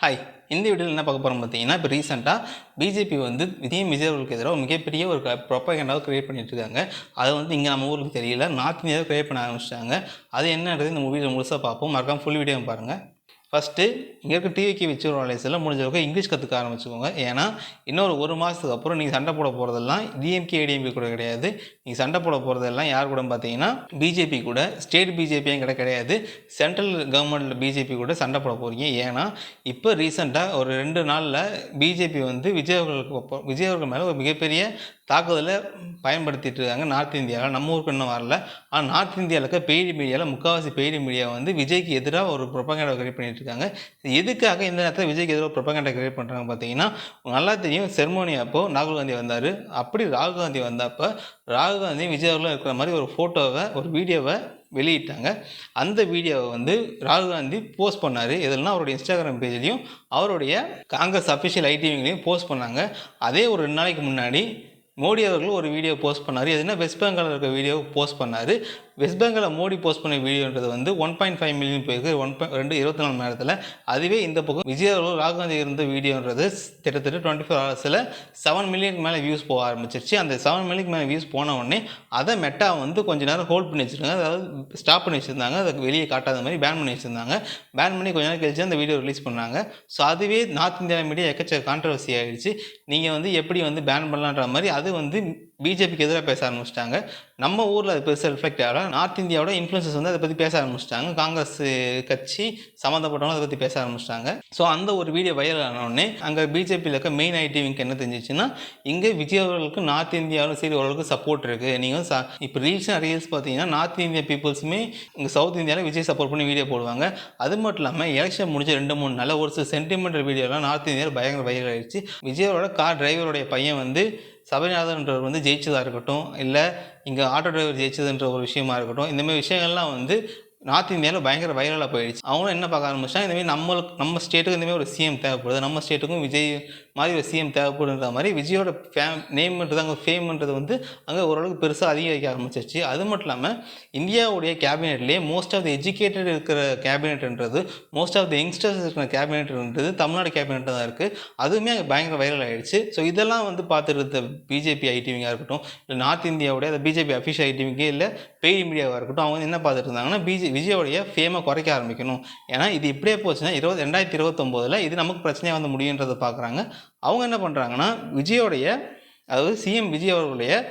Hi, இந்த வீடியோவில் என்ன பார்க்க போகிறோம் பார்த்தீங்கன்னா, இப்போ ரீசெண்டாக பிஜேபி வந்து விஜய் அவர்களுக்கு எதிராக மிகப்பெரிய ஒரு ப்ரொபகண்டாவை கிரியேட் பண்ணிட்டு இருக்காங்க. அதை வந்து இங்கே நம்ம ஊருக்கு தெரியல, நார்த் இந்தியாவில் கிரியேட் பண்ண ஆரம்பிச்சிட்டாங்க. அது என்னன்றது இந்த வீடியோ முழுசாக பார்ப்போம். மறக்காம ஃபுல் வீடியோ பாருங்கள். ஃபஸ்ட்டு இங்கே இருக்க டிவிக்கு விச்சுவல் வாய்ஸில் முடிஞ்ச அளவுக்கு இங்கிலீஷ் கற்றுக்க ஆரம்பிச்சுக்கோங்க. ஏன்னா இன்னொரு மாதத்துக்கு அப்புறம் நீங்கள் சண்டை போட போகிறதெல்லாம் டிஎம்கே ஏடிஎம்கே கூட கிடையாது. நீங்கள் சண்டை போட போகிறதெல்லாம் யார் கூட பார்த்தீங்கன்னா பிஜேபி கூட, ஸ்டேட் பிஜேபியும் கிடையாது, சென்ட்ரல் கவர்மெண்ட் பிஜேபி கூட சண்டை போட போகிறீங்க. ஏன்னா இப்போ ரீசெண்டாக ஒரு 2 நாளில் பிஜேபி வந்து விஜய் அவர்கள் மேலே ஒரு மிகப்பெரிய தாக்குதலை பயன்படுத்திட்டு இருக்காங்க நார்த் இந்தியாவில். நம்ம ஊருக்கு இன்னும் வரல. ஆனால் நார்த் இந்தியாவில் இருக்க பெய்டு மீடியாவில் முக்கால்வாசி பெய்டு மீடியா வந்து விஜய்க்கு எதிராக ஒரு ப்ரொபகண்டா கிரியேட் பண்ணிட்டு இருக்காங்க. எதுக்காக இந்த நேரத்தில் விஜய்க்கு எதிராக ப்ரொபகண்டா கிரியேட் பண்ணுறாங்க பார்த்தீங்கன்னா, நல்லா தெரியும், செர்மோனி அப்போ ராகுல் காந்தி வந்தார். அப்படி ராகுல் காந்தி வந்தப்போ ராகுல் காந்தி விஜய் அவர்களும் இருக்கிற மாதிரி ஒரு ஃபோட்டோவை, ஒரு வீடியோவை வெளியிட்டாங்க. அந்த வீடியோவை வந்து ராகுல் காந்தி போஸ்ட் பண்ணார். இதெல்லாம் அவருடைய இன்ஸ்டாகிராம் பேஜ்லேயும் அவருடைய காங்கிரஸ் அஃபிஷியல் ஐடிவிங்களையும் போஸ்ட் பண்ணாங்க. அதே ஒரு 2 நாளைக்கு முன்னாடி மோடி அவர்கள் ஒரு வீடியோ போஸ்ட் பண்ணார். எதுனா வெஸ்ட் பெங்காலில் இருக்க வீடியோ போஸ்ட் பண்ணார். வெஸ்ட் பெங்காலில் மோடி போஸ்ட் பண்ண வீடியோன்றது வந்து 1.5 மில்லியன் போயிருக்கு 24 மணி நேரத்தில். அதுவே இந்த பக்கம் விஜய் அவர்கள் ராகுல் காந்தி இருந்த வீடியோன்றது கிட்டத்தட்ட 24 ஹவர்ஸில் 7 மில்லியனுக்கு மேலே வியூஸ் போக ஆரம்பிச்சிருச்சு. அந்த 7 மில்லியனுக்கு மேலே வியூஸ் போன உடனே அதை மெட்டா வந்து கொஞ்சம் நேரம் ஹோல்ட் பண்ணி வச்சுருக்காங்க. அதாவது ஸ்டாப் பண்ணி வச்சுருந்தாங்க. அதை வெளியே காட்டாத மாதிரி பேன் பண்ணி வச்சுருந்தாங்க. பேன் பண்ணி கொஞ்ச நேரம் கழிச்சு அந்த வீடியோ ரிலீஸ் பண்ணாங்க. ஸோ அதுவே நார்த் இந்தியா மீடியா எக்கச்சக்க கான்ட்ரவர்சி ஆகிடுச்சு. நீங்கள் வந்து எப்படி வந்து பேன் பண்ணலான்ற மாதிரி அது வந்து பிஜேபிக்கு எதிராக பேச ஆரம்பிச்சிட்டாங்க. நம்ம ஊரில் அது பெருசாக ரிஃப்ளெக்ட் ஆகல. நார்த் இந்தியாவோட இன்ஃப்ளூயன்சஸ் வந்து அதை பற்றி பேச ஆரம்பிச்சிட்டாங்க. காங்கிரஸ் கட்சி சம்மந்தப்பட்டவங்க அதை பற்றி பேச ஆரம்பிச்சிட்டாங்க. ஸோ அந்த ஒரு வீடியோ வைரல் ஆனோடனே அங்கே பிஜேபியில் இருக்க மெயின் ஐடிவிக்கு என்ன தெரிஞ்சிச்சுன்னா, இங்கே விஜய் அவர்களுக்கு நார்த் இந்தியாவில் சரி ஓரளவுக்கு சப்போர்ட் இருக்குது. நீங்கள் இப்போ ரீல்ஸ் பார்த்தீங்கன்னா நார்த் இந்தியா பீப்புள்ஸுமே இங்கே சவுத் இந்தியாவில் விஜய் சப்போர்ட் பண்ணி வீடியோ போடுவாங்க. அது மட்டும் இல்லாமல் எலெக்ஷன் முடிஞ்ச 2-3 நாளில் ஒரு சில சென்டிமெண்டல் வீடியோலாம் நார்த் இந்தியாவில் பயங்கர வைரல் ஆகிடுச்சு. விஜயோட கார் டிரைவருடைய பையன் வந்து சபரிநாதன்றவர் வந்து ஜெயிச்சதாக இருக்கட்டும், இல்லை இங்கே ஆட்டோ டிரைவர் ஜெயிச்சதுன்ற ஒரு விஷயமா இருக்கட்டும், இந்தமாதிரி விஷயங்கள்லாம் வந்து நார்த் இந்தியாவில் பயங்கர வைரலாக போயிடுச்சு. அவங்களும் என்ன பார்க்க ஆரம்பிச்சாங்க, இந்தமாதிரி நம்ம ஸ்டேட்டுக்கு இந்தமாதிரி ஒரு சிஎம் தேவைப்படுது, நம்ம ஸ்டேட்டுக்கும் விஜய் மாதிரி ஒரு சிஎம் தேவைப்படுன்ற மாதிரி விஜயோட நேம்ன்றது அங்கே ஃபேம்ன்றது வந்து அங்கே ஓரளவுக்கு பெருசாக அதிகரிக்க ஆரம்பிச்சிருச்சு. அது மட்டும் இல்லாமல் இந்தியாவுடைய கேபினெட்லேயே மோஸ்ட் ஆஃப் த எஜுகேட்டட் இருக்கிற கேபினெட்ன்றது, மோஸ்ட் ஆஃப் த யங்ஸ்டர்ஸ் இருக்கிற கேபினெட்ன்றது தமிழ்நாடு கேபினெட் தான் இருக்குது. அதுவுமே அங்கே பயங்கர வைரல் ஆகிடுச்சு. ஸோ இதெல்லாம் வந்து பார்த்துட்டு இருந்த பிஜேபி ஐடிவிங்காக இருக்கட்டும், இல்லை நார்த் இந்தியாவுடைய அந்த பிஜேபி அஃபிஷியல் ஐடிவிங்கே இல்லை பெய்டு மீடியாவாக இருக்கட்டும், அவங்க என்ன பார்த்துட்டு இருந்தாங்கன்னா விஜயோடைய ஃபேமை குறைக்க ஆரம்பிக்கணும். ஏன்னா இது இப்படியே போச்சுன்னா 2029 இது நமக்கு பிரச்சனையாக வந்து முடியுன்றதை பார்க்குறாங்க. அவங்க என்ன பண்ணுறாங்கன்னா விஜயோடைய, அதாவது சிஎம் விஜய் அவர்களுடைய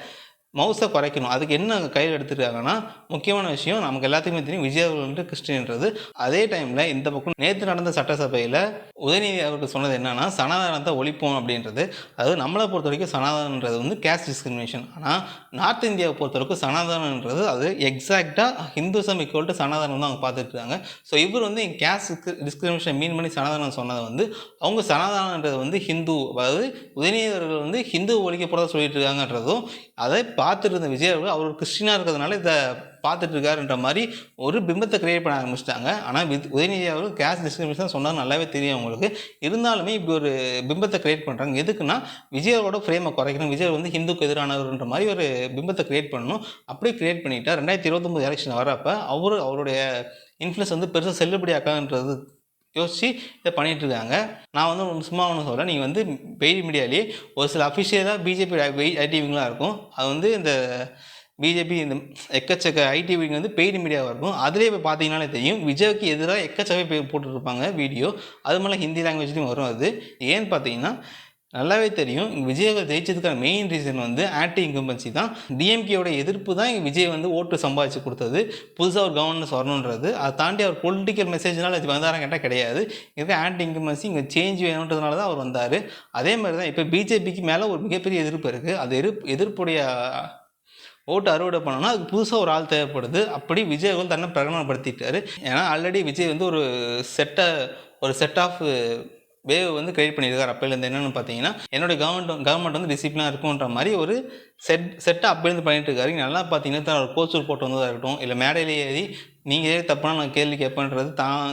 மவுஸை குறைக்கணும். அதுக்கு என்ன கையில் எடுத்துருக்காங்கன்னா, முக்கியமான விஷயம் நமக்கு எல்லாத்துக்குமே தெரியும், விஜய் அவர்கள் வந்து கிறிஸ்டின்ன்றது. அதே டைமில் இந்த பக்கம் நேற்று நடந்த சட்டசபையில் உதயநிதி அவர்கள் சொன்னது என்னன்னா, சனாதனத்தை ஒழிப்போம் அப்படின்றது. அதாவது நம்மளை பொறுத்த வரைக்கும் சனாதனன்றது வந்து கேஸ்ட் டிஸ்கிரிமினேஷன். ஆனால் நார்த் இந்தியாவை பொறுத்தவரைக்கும் சனாதனன்றது அது எக்ஸாக்டாக ஹிந்துசம் ஈக்குவல் டு சனாதனம் தான் அவங்க பார்த்துட்டு இருக்காங்க. ஸோ இவர் வந்து கேஸ்ட் டிஸ்கிரிமினேஷன் மீன் பண்ணி சனாதனம் சொன்னதை வந்து அவங்க சனாதனன்றது வந்து ஹிந்து, அதாவது உதயநிதி அவர்கள் வந்து ஹிந்து ஒழிக்க போகிறதா சொல்லிட்டு இருக்காங்கன்றதும், அதை பார்த்துட்டு இருந்த விஜய் அவர்கள் அவர் கிறிஸ்டினாக இருக்கிறதுனால இதை பார்த்துட்டு இருக்காருன்ற மாதிரி ஒரு பிம்பத்தை கிரியேட் பண்ண ஆரம்பிச்சிட்டாங்க. ஆனால் உதயநிதி அவர்கள் கேஸ்ட் டிஸ்கிரிமினேஷன் சொன்னது நல்லாவே தெரியும் அவங்களுக்கு. இருந்தாலுமே இப்படி ஒரு பிம்பத்தை கிரியேட் பண்ணுறாங்க. எதுக்குன்னா விஜயோட ஃப்ரேமை குறைக்கணும், விஜய் வந்து ஹிந்துக்கு எதிரானவர்ன்ற மாதிரி ஒரு பிம்பத்தை கிரியேட் பண்ணணும். அப்படியே கிரியேட் பண்ணிட்டா 2029 எலெக்ஷன் வரப்போ அவருடைய இன்ஃப்ளூயன்ஸ் வந்து பெருசாக செல்லுபடியாக்கான்றது யோசித்து இதை பண்ணிகிட்டு இருக்காங்க. நான் வந்து சும்மா ஒன்று சொல்கிறேன், நீங்கள் வந்து பெய்டு மீடியாலேயே ஒரு சில அஃபிஷியலாக பிஜேபி ஐடிவிங்களாக இருக்கும். அது வந்து இந்த பிஜேபி இந்த எக்கச்சக்க ஐடிவிங்க வந்து பெய்டு மீடியாவாக இருக்கும். அதிலே இப்போ பார்த்தீங்கன்னாலே தெரியும், விஜய்க்கு எதிராக எக்கச்சக்க போட்டுருப்பாங்க வீடியோ. அது மாதிரிலாம் ஹிந்தி லாங்குவேஜ்லேயும் வரும். அது ஏன்னு பார்த்தீங்கன்னா நல்லாவே தெரியும், விஜய் ஜெயிச்சதுக்கான மெயின் ரீசன் வந்து ஆன்டி இன்கம்பன்சி தான். டிஎம்கேயோட எதிர்ப்பு தான் இங்கே விஜய் வந்து ஓட்டு சம்பாதிச்சு கொடுத்தது, புதுசாக ஒரு கவர்னன்ஸ் வரணுன்றது. அதை தாண்டி அவர் பொலிட்டிக்கல் மெசேஜ்னால அது வந்தாரம் கேட்டால் கிடையாது. இதுக்கு ஆன்டி இன்கம்பன்சி இங்கே சேஞ்ச் வேணுன்றதுனால தான் அவர் வந்தார். அதே மாதிரி தான் இப்போ பிஜேபிக்கு மேலே ஒரு மிகப்பெரிய எதிர்ப்பு இருக்குது. அது எதிர்ப்புடைய ஓட்டு அறுவடை பண்ணோன்னா அதுக்கு புதுசாக ஒரு ஆள் தேவைப்படுது. அப்படி விஜய் வந்து தன்னை பிரகடனப்படுத்திட்டாரு. ஏன்னா ஆல்ரெடி விஜய் வந்து ஒரு செட் ஆஃப் வேவ் வந்து கிரியேட் பண்ணியிருக்காரு. அப்போலேருந்து என்னென்னு பார்த்தீங்கன்னா, என்னோடய கவர்மெண்ட் வந்து டிசிப்ளினாக இருக்குன்ற மாதிரி ஒரு செட்டை அப்போலேருந்து பண்ணிட்டு இருக்காரு. நல்லா பார்த்தீங்கன்னா ஒரு கோச்சூர் போட்டு வந்ததாக இருக்கட்டும், இல்லை மேடையில் ஏறி நீங்கள் ஏன் தப்பான நான் கேள்வி கேட்பேன்றது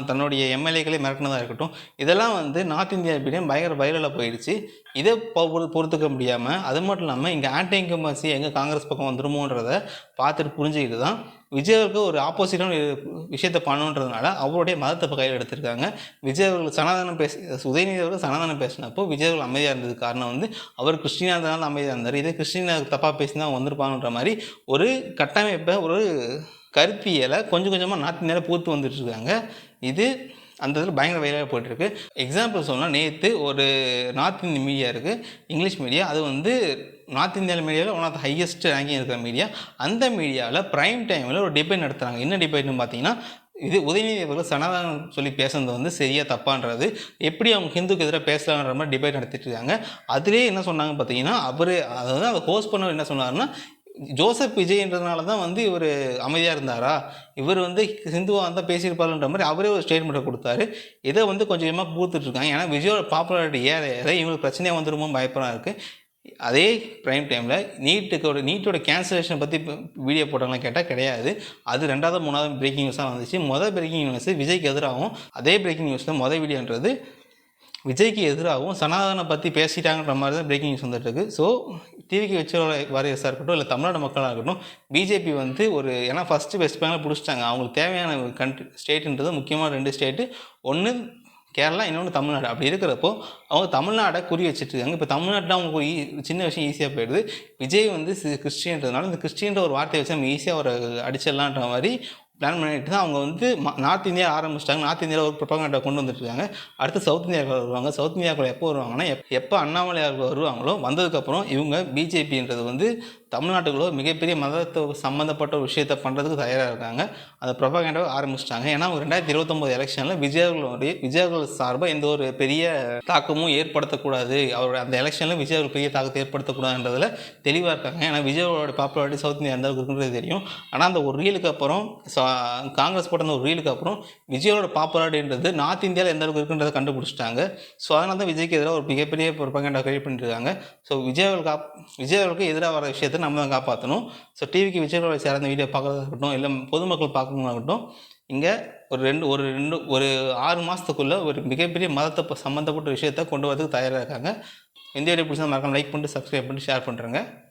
தன்னுடைய எம்எல்ஏக்களே மிரட்டினதாக இருக்கட்டும், இதெல்லாம் வந்து நார்த் இந்தியா மீடியம் பயங்கர வைரலாக போயிடுச்சு. இதை பொறுத்துக்க முடியாமல், அது மட்டும் இல்லாமல் இங்கே ஆன்டி இன்கம்பன்சி எங்கே காங்கிரஸ் பக்கம் வந்துருமோன்றதை பார்த்துட்டு புரிஞ்சுக்கிட்டு தான் விஜய் அவர்களுக்கு ஒரு ஆப்போசிட்டான விஷயத்தை பண்ணணுன்றதுனால அவருடைய மதத்தை இப்போ கையில் எடுத்திருக்காங்க. விஜய் அவர்கள் சனாதனம் உதயநிதி அவர்கள் சனாதனம் பேசினப்போ விஜய் அவர்கள் அமைதியாக இருந்ததுக்கு காரணம் வந்து அவர் கிறிஸ்டினாக இருந்தனால அமைதியாக இருந்தார். இதே கிறிஸ்டினா தப்பாக பேசி தான் வந்திருப்பாங்கன்ற மாதிரி ஒரு கட்டமைப்பை, ஒரு கருத்தியலை கொஞ்சம் கொஞ்சமாக நாட்டு நேரம் பூத்து வந்துட்டுருக்காங்க. இது அந்த இதில் பயங்கர வைரலாக போயிட்டுருக்கு. எக்ஸாம்பிள் சொன்னால், நேற்று ஒரு நார்த் இந்திய மீடியா இருக்குது, இங்கிலீஷ் மீடியா. அது வந்து நார்த் இந்தியாவில் மீடியாவில் one of the highest ranking இருக்கிற மீடியா. அந்த மீடியாவில் ப்ரைம் டைமில் ஒரு டிபேட் நடத்துகிறாங்க. என்ன டிபேட்னு பார்த்தீங்கன்னா, இது உதயநிதி அவர்கள் சனாதனம் சொல்லி பேசுனது வந்து சரியாக தப்பான்றது, எப்படி அவங்க ஹிந்துக்கு எதிராக பேசலான்ற மாதிரி டிபேட் நடத்திட்டு இருக்காங்க. அதிலே என்ன சொன்னாங்க பார்த்தீங்கன்னா, அதாவது அதை ஹோஸ்ட் பண்ணவர் என்ன சொன்னார்னா, ஜோசப் விஜய்ன்றதுனால தான் வந்து இவர் அமைதியாக இருந்தாரா, இவர் வந்து ஹிந்துவாக இருந்தால் பேசியிருப்பாருன்ற மாதிரி அவரே ஒரு ஸ்டேட்மெண்ட்டை கொடுத்தாரு. இதை வந்து கொஞ்சம் கொஞ்சமாக பூத்துட்ருக்காங்க. ஏன்னா விஜயோட பாப்புலாரிட்டி ஏற ஏற இவங்களுக்கு பிரச்சனையாக வந்துருமோ பயப்படாக இருக்குது. அதே ப்ரைம் டைமில் நீட்டோட கேன்சலேஷனை பற்றி வீடியோ போட்டாங்களா கேட்டால் கிடையாது. அது 2வது 3வது பிரேக்கிங் நியூஸாக வந்துச்சு. பிரேக்கிங் நியூஸ் விஜய்க்கு எதிராகவும், அதே பிரேக்கிங் நியூஸில் வீடியோன்றது விஜய்க்கு எதிராகவும் சனாதனை பற்றி பேசிட்டாங்கன்ற மாதிரி தான் பிரேக்கிங் நியூஸ் வந்துட்டுருக்கு. ஸோ டிவிக்கு வச்ச வாரியர்ஸாக இருக்கட்டும், இல்லை தமிழ்நாடு மக்களாக இருக்கட்டும், பிஜேபி வந்து ஏன்னா ஃபஸ்ட்டு வெஸ்ட் பெங்கால் பிடிச்சிட்டாங்க. அவங்களுக்கு தேவையான ஸ்டேட்டுன்றது முக்கியமாக 2 ஸ்டேட்டு, ஒன்று கேரளா, இன்னொன்று தமிழ்நாடு. அப்படி இருக்கிறப்போ அவங்க தமிழ்நாடை குறி வச்சுட்ருக்காங்க. இப்போ தமிழ்நாட்டில் அவங்களுக்கு ஒரு சின்ன விஷயம் ஈஸியாக போயிடுது. விஜய் வந்து கிறிஸ்டின்றதுனால இந்த கிறிஸ்டின்ற ஒரு வார்த்தையை வச்சு நம்ம ஈஸியாக ஒரு அடிச்சிடலான்ற மாதிரி பிளான் பண்ணிட்டு தான் அவங்க வந்து நார்த் இந்தியா ஆரம்பிச்சிட்டாங்க. நார்த் இந்தியாவில் ஒரு ப்ரொபகண்டா கொண்டு வந்துட்டுருக்காங்க. அடுத்து சவுத் இந்தியாவுக்கு வருவாங்க. சவுத் இந்தியாவுக்குள்ள எப்போ வருவாங்கன்னா, எப்போ அண்ணாமலையார் வருவாங்களோ வந்ததுக்கப்புறம் இவங்க பிஜேபின்றது வந்து தமிழ்நாட்டுக்குள்ள மிகப்பெரிய மதத்தை சம்மந்தப்பட்ட ஒரு விஷயத்தை பண்ணுறதுக்கு தயாராக இருக்காங்க. அந்த ப்ரொபகண்டாவை ஆரம்பிச்சிட்டாங்க. ஏன்னா அவங்க 2029 எலெக்ஷனில் விஜய் அவர்கள் சார்பாக எந்த ஒரு பெரிய தாக்கமும் ஏற்படுத்தக்கூடாது, அவரோட அந்த எலெக்ஷனில் விஜய் அவர்கள் பெரிய தாக்கத்தை ஏற்படுத்தக்கூடாதுன்றதில் தெளிவாக இருக்காங்க. ஏன்னா விஜயோட பாப்புலாரிட்டி சவுத் இந்தியா எந்த இருக்குன்றது தெரியும். ஆனால் அந்த ஒரு ரீலுக்கு அப்புறம் காங்கிரஸ் போட்ட அந்த ஒரு ரீலுக்கு அப்புறம் விஜயோட பாப்புலாரிட்டின்றது நார்த் இந்தியாவில் எந்த அளவுக்கு இருக்குன்றதை கண்டுபிடிச்சிட்டாங்க. ஸோ அதனால தான் விஜய்க்கு எதிராக ஒரு மிகப்பெரிய ப்ரொபகண்டா கிரியேட் பண்ணிட்டுருக்காங்க. ஸோ விஜய் அவர்களுக்கு எதிராக வர விஷயத்தை நம்ம தான் காப்பாற்றணும். ஸோ டிவிக்கு விஜய் அவர்களை சேர்ந்த வீடியோ பார்க்குறதா இருக்கட்டும், இல்லை பொதுமக்கள் பார்க்கணுன்னாகட்டும், இங்கே ஒரு 6 மாதத்துக்குள்ளே ஒரு மிகப்பெரிய மதத்தை சம்மந்தப்பட்ட விஷயத்தை கொண்டு வரதுக்கு தயாராக இருக்காங்க. இந்த வீடியோ பிடிச்சா மறக்காம லைக் பண்ணிட்டு, சப்ஸ்கிரைப் பண்ணிட்டு, ஷேர் பண்ணுறேங்க.